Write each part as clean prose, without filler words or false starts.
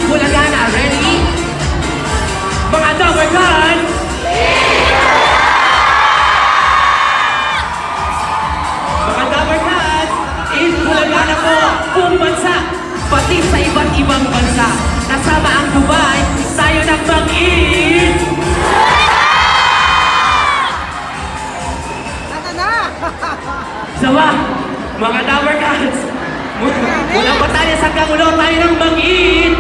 Bulaga na. Ready? Mga Dabber Cats! Mga Dabber Cats! Eat Bulaga na po buong bansa, pati sa iba't ibang bansa. Kasama ang Dubai, tayo ng mag-eat! Sawa, mga Dabber Cats, mula Batangas hanggang ulo, tayo ng mag-eat!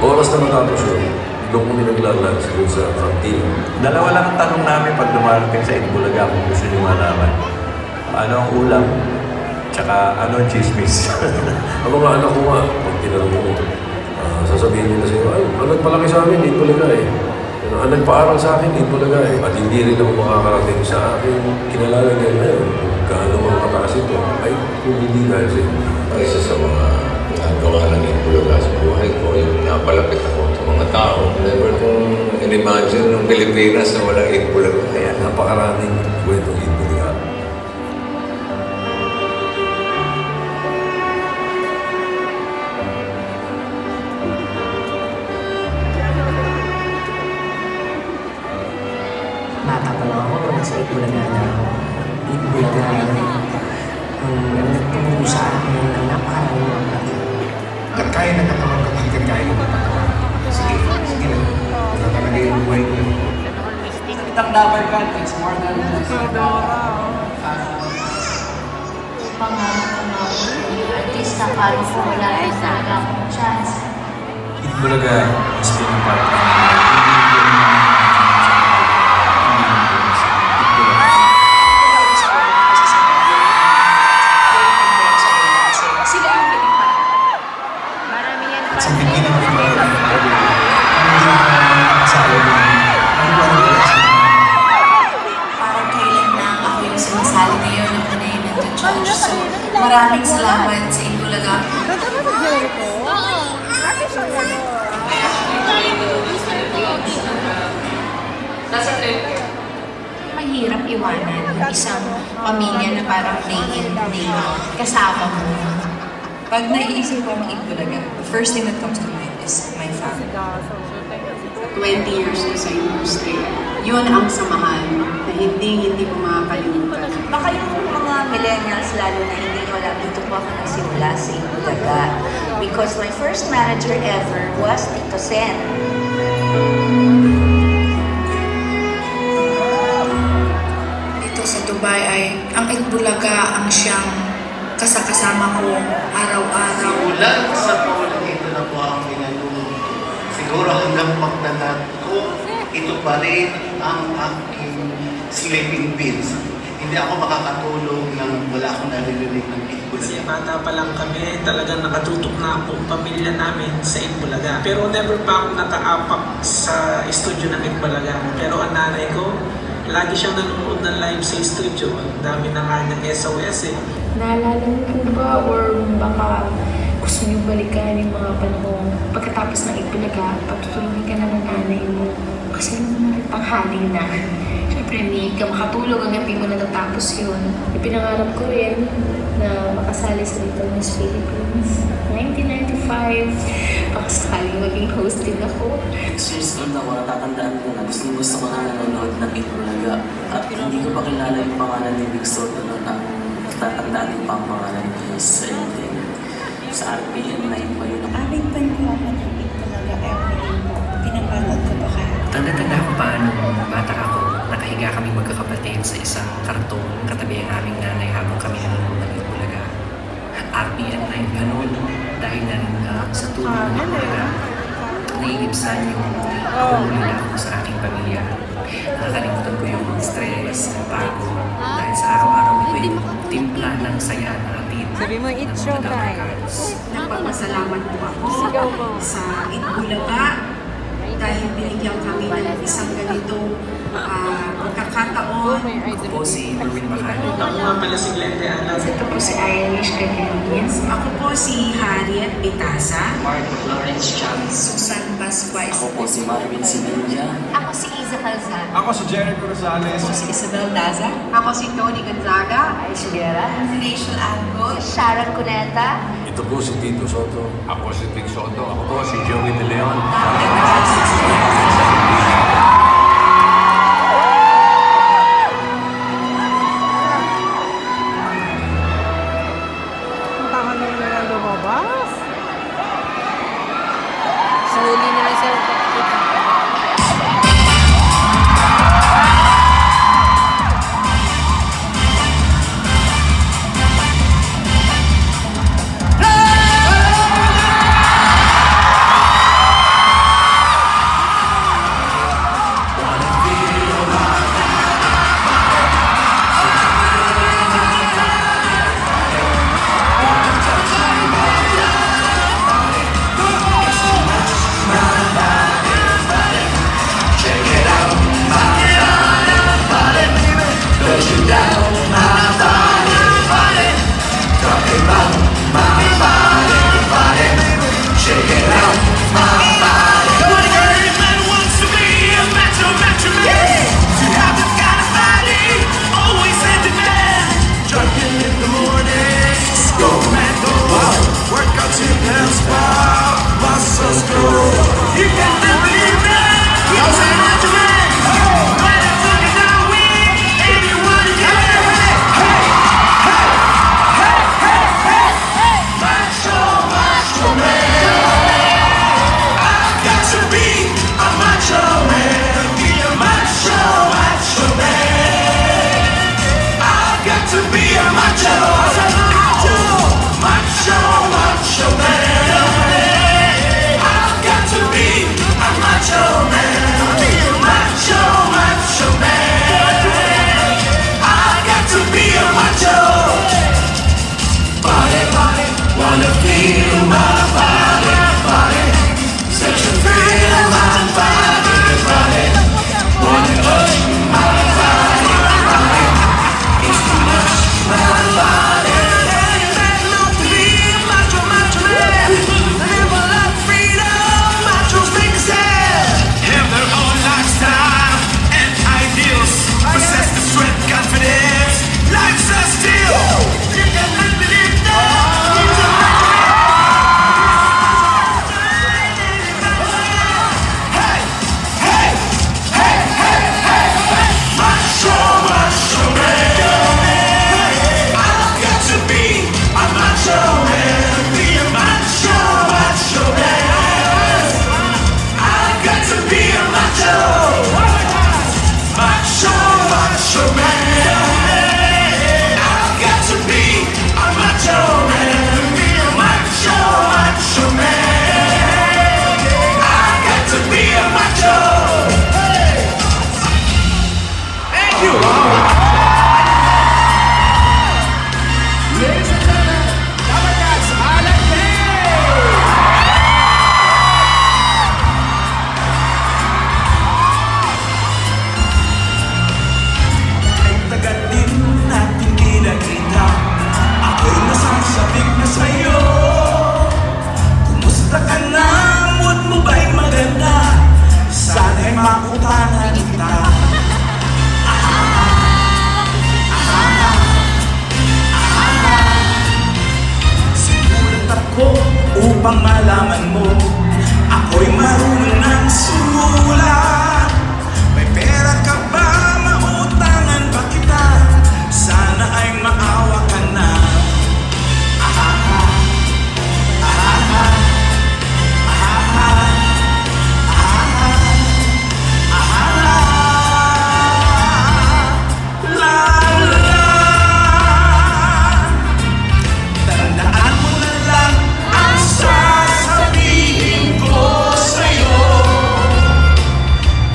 Oras na matapos yun, doon kami naglalunch doon sa canteen. Dalawa lang ang tanong namin pag dumarating sa Itbulaga kung gusto nyo malaman. Ano ang ulam? Tsaka ano ang chismis? Ang mga anak ko nga, pag tinanong mo, sasabihin nila sa'yo, ay, ang nagpalaki sa amin, Itbulaga eh. Ang nagpaaral sa akin, Itbulaga eh. At hindi rin ako makakarating sa akin, kinalala niya ngayon, gaano mga kataas ito, ay kung hindi dahil sa inyo. Isa sa mga nagawa ng Itbulaga sa buhay ko, yung napalapit ako sa mga tao. Never kong in-imagine ng Pilipinas na walang Itbulaga. Kaya napakaraming kwentong Itbulaga. Bata pa lang ako nung nasa Itbulaga na ako. Itbulaga ang nagtuturo sa akin ng napakaraming mga bata. At kaya na katawan kapag kaya na katawan. Sige lang. Wala talaga yung buhay ko. Itang Dabber Cat, it's more than pangarap ko na artista para sa wala rin sa akong chance. Itbulaga has been a part of Sa beginning of my life, asawa mo, Parang kailan na ako yung sumasali ngayon ng Panayin ng The Judge. So, maraming salamat sa Itbulaga. Mahirap iwanan yung isang pamilya na parang day in, day out, kasama mo. Pag naiisip ko ang Itbulaga, the first thing that comes to mind is my family. 20 years na sa industry. Yun ang samahan na hindi ko makakalimutan. Baka yung mga millennials lalo na hindi nyo alam, dito po ako nagsimula sa Itbulaga. Because my first manager ever was Tito Sen. Dito sa Dubai ay ang Itbulaga ang siyang kasama ko araw-araw. Ulan sa paulan, ito na po ang ginanong. Siguro hanggang pagdalag ko, ito pa rin ang aking sleeping pills. Hindi ako makakatulog nang wala akong naririnig ng Itbulaga. Kasi bata pa lang kami, talagang nakatutok na ang buong pamilya namin sa Itbulaga. Pero never pa ako nakaapak sa studio ng Itbulaga. Pero ang nanay ko, lagi siyang nanonood ng live sa studio. Ang dami na nga ng SOS eh. Naalala mo po ba or baka gusto niyo balikan yung mga panahon pagkatapos ng Itbulaga, patutulungin ka na ng nanay mo? Kasi panghali na. Siyempre, hindi ka makatulog hanggang di mo natatapos yun. Ipinangarap ko rin na makasali sa Little Miss Philippines. 1995, pakasakaling maging host din ako. 6 years old ako, natatandaan ko na gusto ko na nanonood ng Itbulaga. At hindi ko pa kilala yung pangalan ni Big Soto noon. Ang natatandaan yung pangalan ni Saintin. Sa RPN 9 pa yun. Aming pa yung ako ng Itbulaga every pinapanood ko pa kayo. Tanda-tanda ko pa nung bata ako, nakahiga kami magkakapatid sa isang karton katabi ang aming nanay habang kami nanonood ng Itbulaga. RPN 9 ganun dahil na rin sa tulong ng Itbulaga, naiibsan yung pumulila ko sa aking pamilya. Nakakalimutan ko yung stress, pagod, dahil sa araw-araw ito yung timpla ng saya na atid ng mga Dabarkads. Nagpapasalamat po ako sa Itbulaga dahil binigyan kami ng isang ganitong pagkakataon. Ako po si Erwin Bacano. Ako nga pala si Glende Alam. Ito po si Irish Caglias. Ako po si Harriet Bitasa. Mark Lawrence Chance. Susan Pascual. Ako po si Marvin Sinilla. Ako si Iza Calzada. Ako si Jericho Rosales. Ako si Isabel Daza. Ako si Tony Gonzaga. Alicia Guerra. Si Rachel Angol. Sharon Cuneta. Ito po si Tito Soto. Ako si Vic Soto. Ako po si Joey De Leon. Sa huli na lang siya. upang malaman mo ako'y marunong ng sumulat. May pera ka ba? Mautangan ba kita? Sana ay maawa ka na. Tandaan mo na lang ang sasabihin ko sa'yo.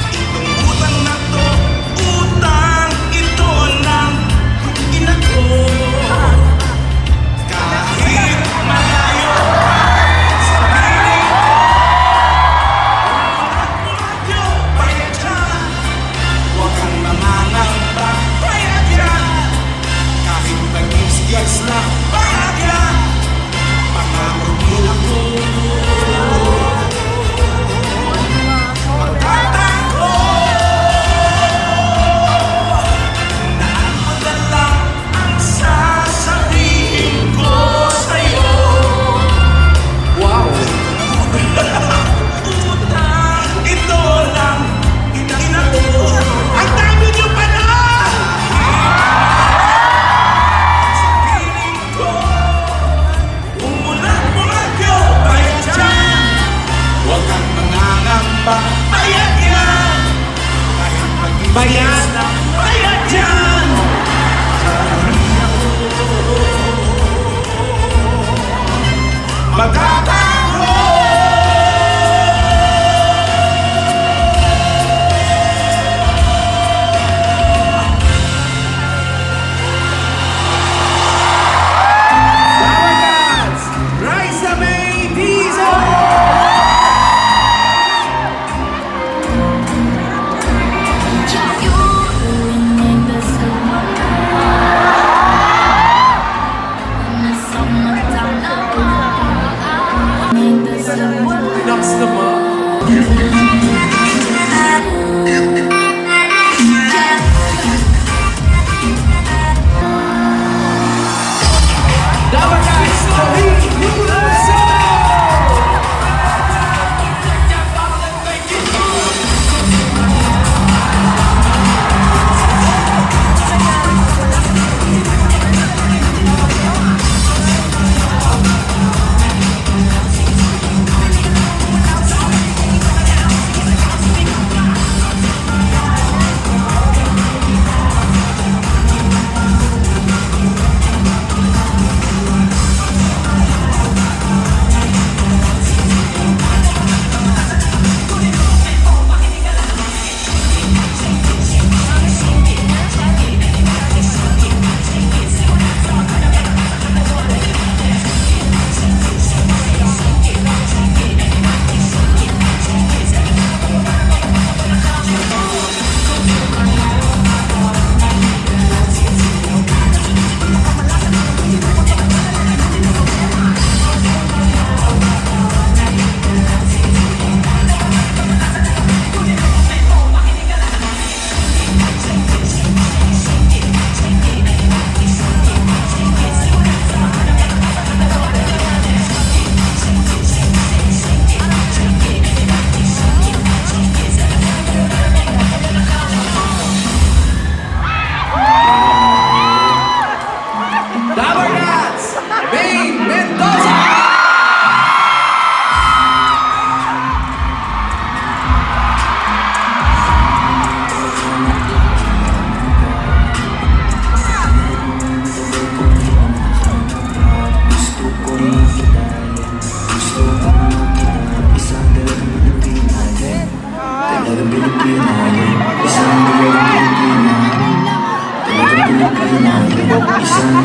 Itong utang na to, utang ito ng ina ko. Kahit malayo ka sa piling ko, ulat-ulatyo, bayad dyan. Huwag kang mangangamba, bayad yan. Kahit mag-gigs lang, bayad yan. Pangako mo ako, magtatanggol. Tandaan mo na lang ang sasabihin ko sa'yo. Wow! Utang ito lang ina ko. Ang dami niyo pala! Sa piling ko, umulat-mulat yun, bayad dyan. Huwag kang mangangamba, bayad yan. Kahit mag-ibigis lang, bayad yan. Raisa May Diesel! Relax naman. Dapat guys, Isang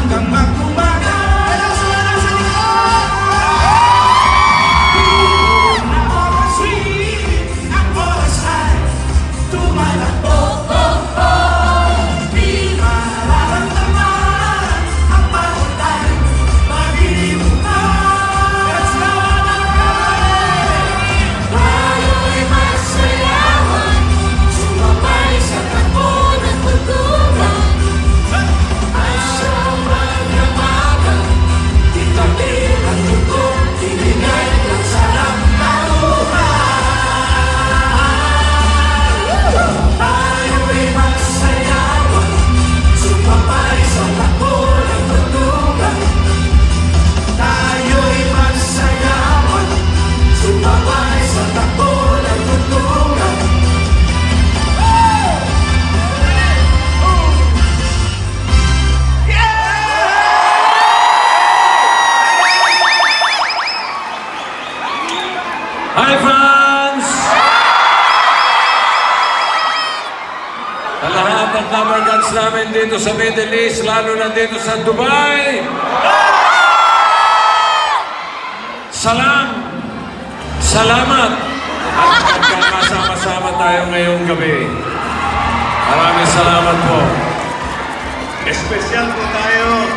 hanggang mag-umaga. Hello sa mga nasa likod! Napapansin, ang oras ay tumalakbo. Di mararamdaman ang bawat ay maglilimutan. Let's go! Tayo'y masayawan, sumabay sa takbo ng tugtugan. At sa magdamagan, itabil ang tugtog, ibigay ng sarap na buhay. Tayo'y masayawan, sumabay sa takbo ng tugtugan. Tayo'y masayawan, sumabay sa takbo ng tugtugan. Hi, fans! Sa lahat ng Lover Gods namin dito sa Middle East, lalo na dito sa Dubai. Salamat! At magkakasama-sama tayo ngayong gabi. Maraming salamat po. Espesyal po tayo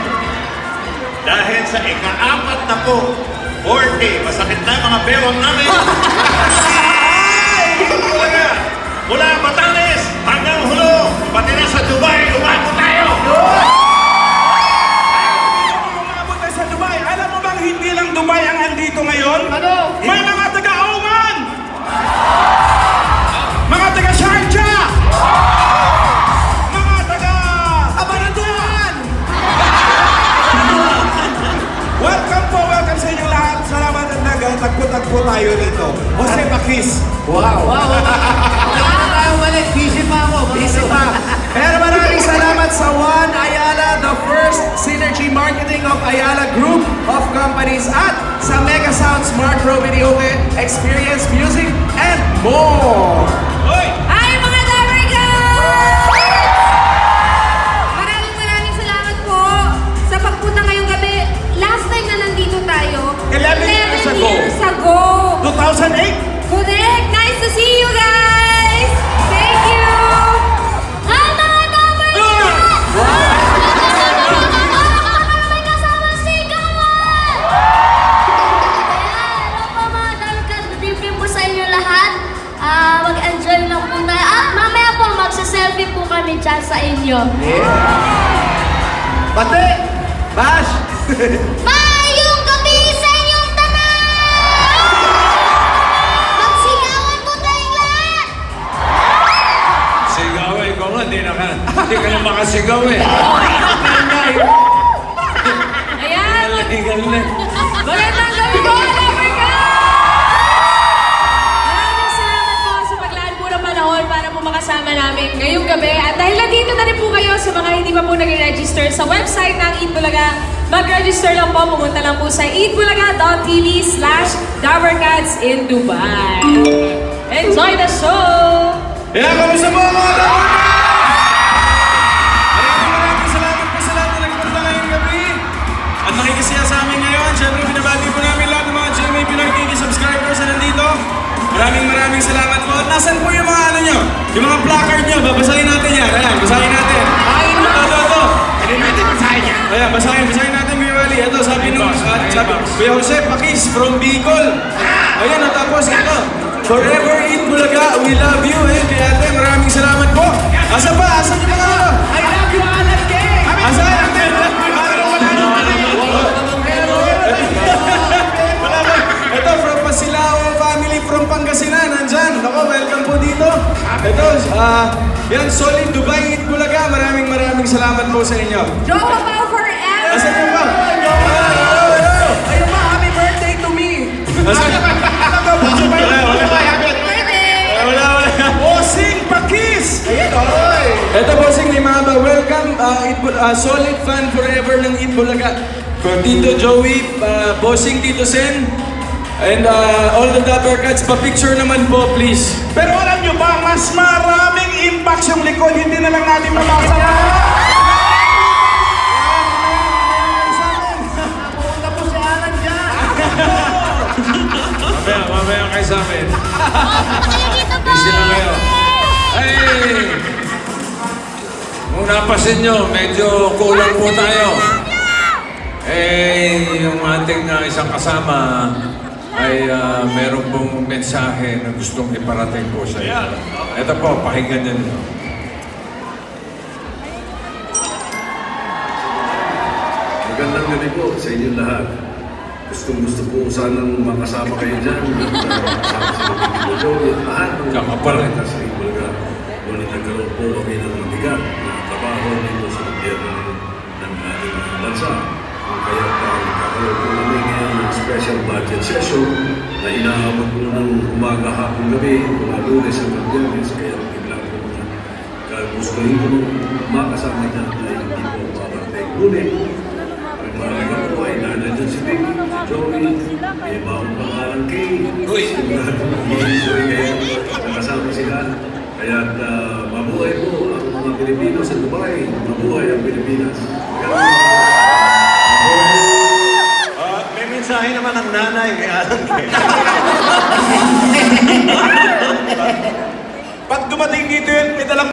dahil sa ika-4 na po 40. Masakit na mga bewang namin. Mula Batangas hanggang Hulo, pati na sa Dubai, umabot tayo! Umabot tayo sa Dubai. Alam mo bang hindi lang Dubai ang andito ngayon? Ano? May mga taga-Oman! Mga taga-Sharjah! Mga taga-Abarantuan! Welcome sa inyo lahat. Salamat at nagtagpo-tagpo tayo dito. Jose Pakis. Wow! Wala na tayo balik. Busy pa ako. Busy pa. Pero maraming salamat sa One Ayala, the first synergy marketing of Ayala Group of Companies at sa Mega Sound Smart Pro Video Experience Music and more. Hi mga Lover Gods! Maraming salamat po sa pagpunta ngayong gabi. Last time na nandito tayo, 11 years ago. 2008? Correct! Nice to see you guys! Thank you! Hi mga Lover Gods! May kasama si Kawan! Hello po mga Lover Gods! Good evening po sa inyo lahat. Mag-enjoy lang po tayo. Mamaya po, magsa-selfie po kami dyan sa inyo. Pati! Bash! Mayong gabi sa inyong tanan! Magsigawan po tayong lahat! Sigaw eh. Ikaw nga, di ka na makasigaw eh. Ayan! Galing. Magandang gabi po, Lover Gods! Maraming salamat po sa paglaan po ng panahon para po makasama namin ngayong gabi. At dahil nandito na rin po kayo sa mga hindi pa po nag-register sa website ng Eat Bulaga, mag-register lang po, pumunta lang po sa eatbulaga.tv/DoverCats in Dubai. Enjoy the show! Yeah, kamusta po mga Lover Maraming salamat po sa lahat na nagpunta ngayong gabi. At nakikisiya sa amin ngayon. Siyempre, binabati po namin lahat ng mga GMA Pinoy TV subscribers na nandito. Maraming salamat po. At nasan po yung mga ano nyo? Yung mga placard nyo. Babasahin natin yan. Ayan, basahin natin. Ito. Hindi natin basahin yan. Ayan, basahin natin, Kuya Wally. Ito, sabi Kuya Jose Pakis from Bicol. Ayan, at tapos ito. Forever Eat Bulaga, we love you. Kaya ate, maraming salamat po. Asan ba? Asan yung mga ano? I love you, Alan Gang! Asan? Ito, from Pasilao family from Pangasinan. Nandyan. Ako, welcome po dito. Ito, yan, Solid Dubai Eat Bulaga. Maraming salamat po sa inyo. Jowa Pao forever! Asan yung ba? Ayun ba, happy birthday to me! Wala. Bossing Pakis! Ayan, oy! Ito, Bossing, ni Mama. Welcome, solid fan forever ng Eat Bulaga. From Tito Joey, Bossing, Tito Sen, and all the Dapper Cats, pa-picture naman po, please. Pero alam nyo ba, mas maraming impact yung likod, hindi na lang natin mabasa. mapapansin nyo, medyo kulang po tayo. Yung ating isang kasama ay meron pong mensahe na gustong iparating po sa iyo. Ito po, pakinggan niyo nyo. Magandang gabi po sa inyo lahat. Gusto po sanang makasama kayo dyan. Kasama sa Joey at lahat ng mga sa Itbulaga. Ngunit nagkaroon po kami ng mabigat na trabaho dito sa gobyerno ng ating bansa. Kaya nagkakaroon po kami ngayon ng special budget session na inaabot po ng umaga, hapon, gabi, mga Lunes hanggang Biyernes. Kaya bigla po na gusto ko makasama dyan na hindi po makarating. Ngunit, ang mahalaga po ay nandiyan dyan si Vicky, si Joey, may baong pangalan kay nakasama sila. Kaya mabuhay po ang mga Pilipino sa Dubai. Mabuhay ang Pilipinas. May mensahe naman ang nanay kay Alan Kay. Pag dumating dito yun, may dalang